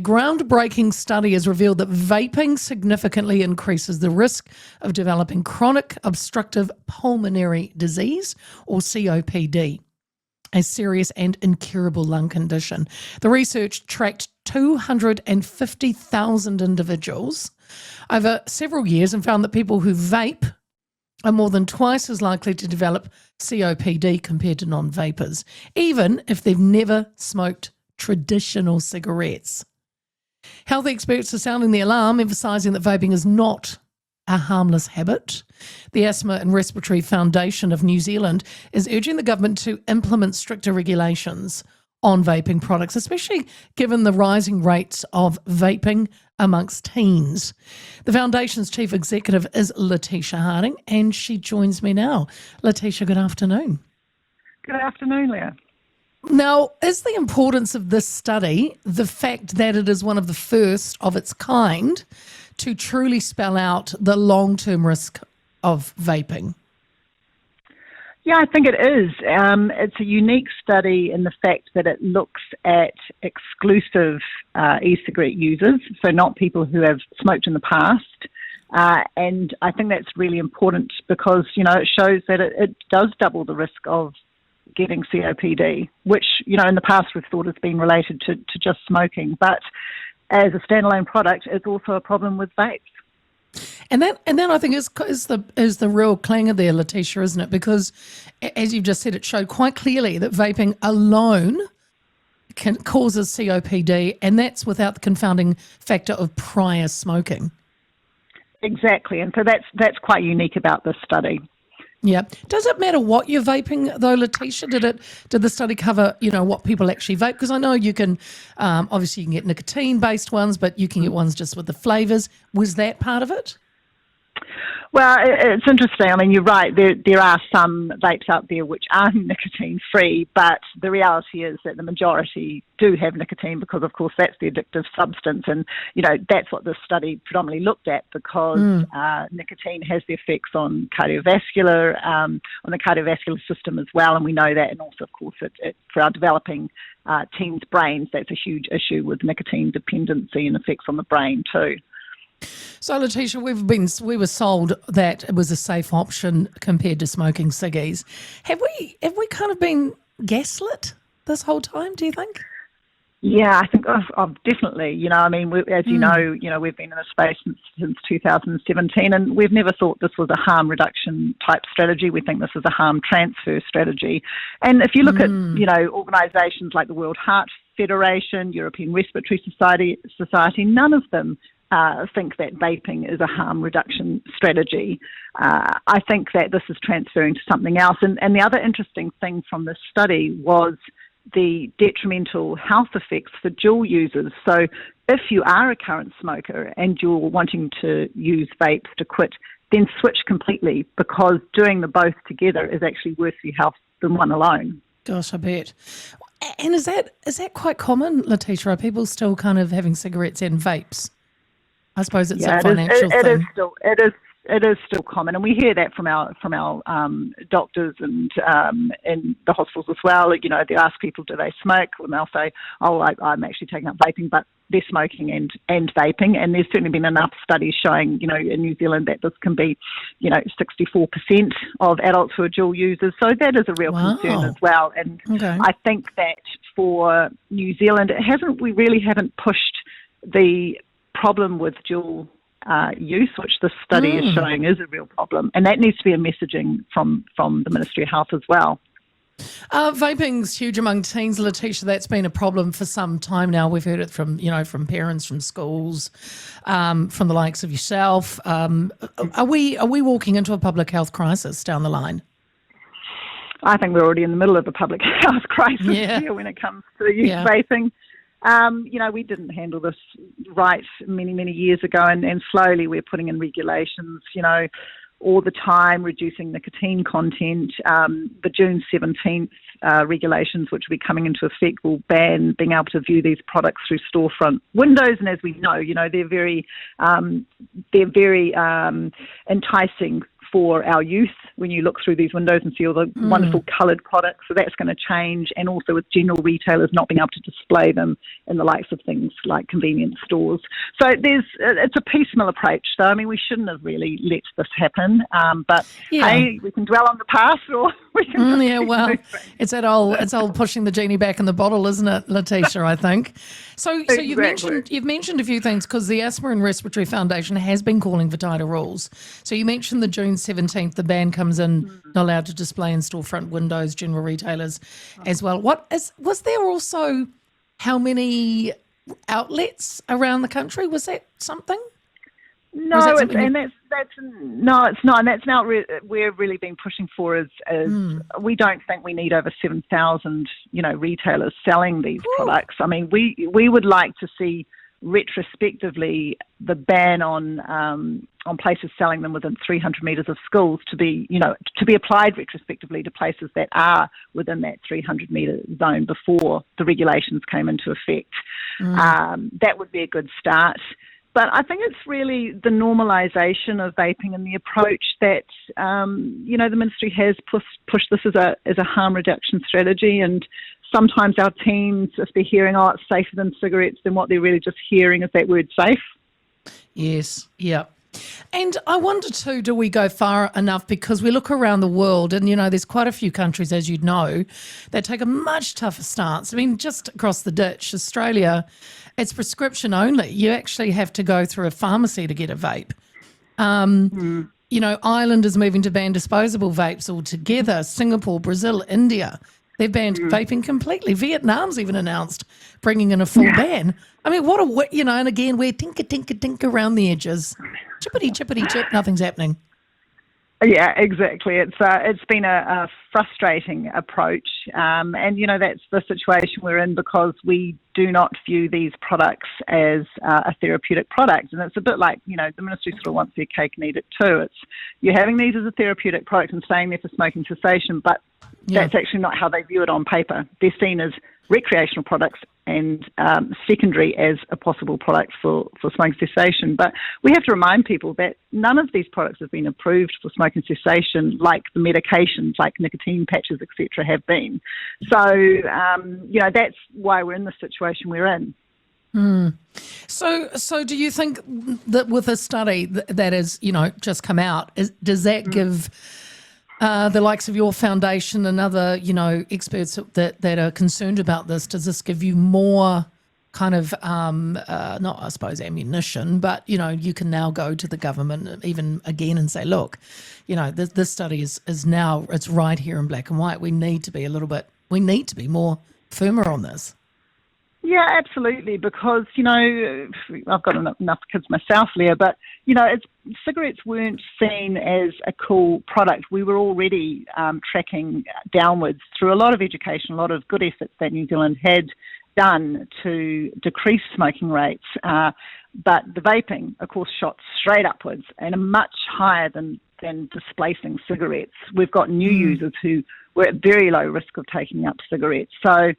groundbreaking study has revealed that vaping significantly increases the risk of developing chronic obstructive pulmonary disease, or COPD, a serious and incurable lung condition. The research tracked 250,000 individuals over several years and found that people who vape are more than twice as likely to develop COPD compared to non-vapers, even if they've never smoked traditional cigarettes. Health experts are sounding the alarm, emphasising that vaping is not a harmless habit. The Asthma and Respiratory Foundation of New Zealand is urging the government to implement stricter regulations on vaping products, especially given the rising rates of vaping amongst teens. The foundation's chief executive is Letitia Harding, and she joins me now. Letitia, good afternoon. Good afternoon, Leah. Now, is the importance of this study the fact that it is one of the first of its kind to truly spell out the long-term risk of vaping? Yeah, I think it is. It's a unique study in the fact that it looks at exclusive e-cigarette users, so not people who have smoked in the past. And I think that's really important because, it shows that it does double the risk of getting COPD, which, in the past we've thought has been related to just smoking. But as a standalone product, it's also a problem with vapes. And then I think is the real clanger there, Letitia, isn't it? Because as you've just said, it showed quite clearly that vaping alone causes COPD, and that's without the confounding factor of prior smoking. Exactly, and so that's quite unique about this study. Yeah. Does it matter what you're vaping though, Letitia? Did the study cover, what people actually vape? Because I know you can, obviously you can get nicotine-based ones, but you can get ones just with the flavours. Was that part of it? Well, it's interesting. I mean, you're right. There are some vapes out there which are nicotine-free, but the reality is that the majority do have nicotine because, of course, that's the addictive substance. And, that's what this study predominantly looked at because nicotine has the effects on cardiovascular, on the cardiovascular system as well. And we know that. And also, of course, for our developing teens' brains, that's a huge issue with nicotine dependency and effects on the brain too. So, Letitia, we were sold that it was a safe option compared to smoking ciggies. Have we kind of been gaslit this whole time, do you think? Yeah, I think I've definitely. As you know, we've been in this space since 2017, and we've never thought this was a harm reduction type strategy. We think this is a harm transfer strategy. And if you look at, organisations like the World Heart Federation, European Respiratory Society, none of them think that vaping is a harm reduction strategy. I think that this is transferring to something else. And the other interesting thing from this study was the detrimental health effects for dual users. So if you are a current smoker and you're wanting to use vapes to quit, then switch completely because doing the both together is actually worse for your health than one alone. Gosh, I bet. And is that quite common, Letitia? Are people still kind of having cigarettes and vapes? I suppose it's a financial thing. It is still common, and we hear that from our doctors and in the hospitals as well. They ask people, do they smoke? And they'll say, I'm actually taking up vaping, but they're smoking and vaping. And there's certainly been enough studies showing, in New Zealand that this can be, 64% of adults who are dual users. So that is a real concern as well. And I think that for New Zealand, we really haven't pushed the problem with dual use, which this study is showing is a real problem. And that needs to be a messaging from the Ministry of Health as well. Vaping's huge among teens, Letitia. That's been a problem for some time now. We've heard it from parents, from schools, from the likes of yourself. Are we walking into a public health crisis down the line? I think we're already in the middle of a public health crisis here when it comes to youth vaping. We didn't handle this right many, many years ago, and slowly we're putting in regulations, all the time, reducing nicotine content. The June 17th regulations, which will be coming into effect, will ban being able to view these products through storefront windows. And as we know, they're very enticing for our youth when you look through these windows and see all the wonderful coloured products. So that's going to change, and also with general retailers not being able to display them in the likes of things like convenience stores. So it's a piecemeal approach, though. I mean, we shouldn't have really let this happen, but hey, we can dwell on the past, or we can it's old pushing the genie back in the bottle, isn't it, Letitia, I think. So you've mentioned a few things, because the Asthma and Respiratory Foundation has been calling for tighter rules. So you mentioned the June 17th, the ban comes in, not allowed to display in storefront windows, general retailers as well. Was there also how many outlets around the country? Was that something? No, it's not, and that's not we're really been pushing for is we don't think we need over 7,000 retailers selling these products. I mean, we would like to see retrospectively the ban on places selling them within 300 metres of schools to be applied retrospectively to places that are within that 300 metre zone before the regulations came into effect. That would be a good start. But I think it's really the normalisation of vaping and the approach that, the ministry has pushed this as a harm reduction strategy. And sometimes our teens, if they're hearing, it's safer than cigarettes, then what they're really just hearing is that word safe. Yes, yeah. And I wonder too, do we go far enough? Because we look around the world and, there's quite a few countries, as you know, that take a much tougher stance. I mean, just across the ditch, Australia, it's prescription only. You actually have to go through a pharmacy to get a vape. Ireland is moving to ban disposable vapes altogether. Singapore, Brazil, India, they've banned vaping completely. Vietnam's even announced bringing in a full ban. I mean, and again, we're tink around the edges. Chippity chip, nothing's happening. Yeah, exactly. It's been a frustrating approach, and that's the situation we're in, because we do not view these products as a therapeutic product, and it's a bit like the ministry sort of wants their cake and eat it too. You're having these as a therapeutic product and staying there for smoking cessation, but that's actually not how they view it on paper. They're seen as recreational products and secondary as a possible product for smoking cessation. But we have to remind people that none of these products have been approved for smoking cessation like the medications, like nicotine patches, etc., have been. So, that's why we're in the situation we're in. So do you think that with a study that has, just come out, does that give the likes of your foundation and other, experts that are concerned about this, does this give you more kind of, not, I suppose, ammunition, but, you can now go to the government even again and say, look, this study is now, it's right here in black and white. We need to be more firmer on this. Yeah, absolutely, because, I've got enough kids myself, Leah, but, cigarettes weren't seen as a cool product. We were already tracking downwards through a lot of education, a lot of good efforts that New Zealand had done to decrease smoking rates. But the vaping, of course, shot straight upwards and are much higher than displacing cigarettes. We've got new users who were at very low risk of taking up cigarettes. So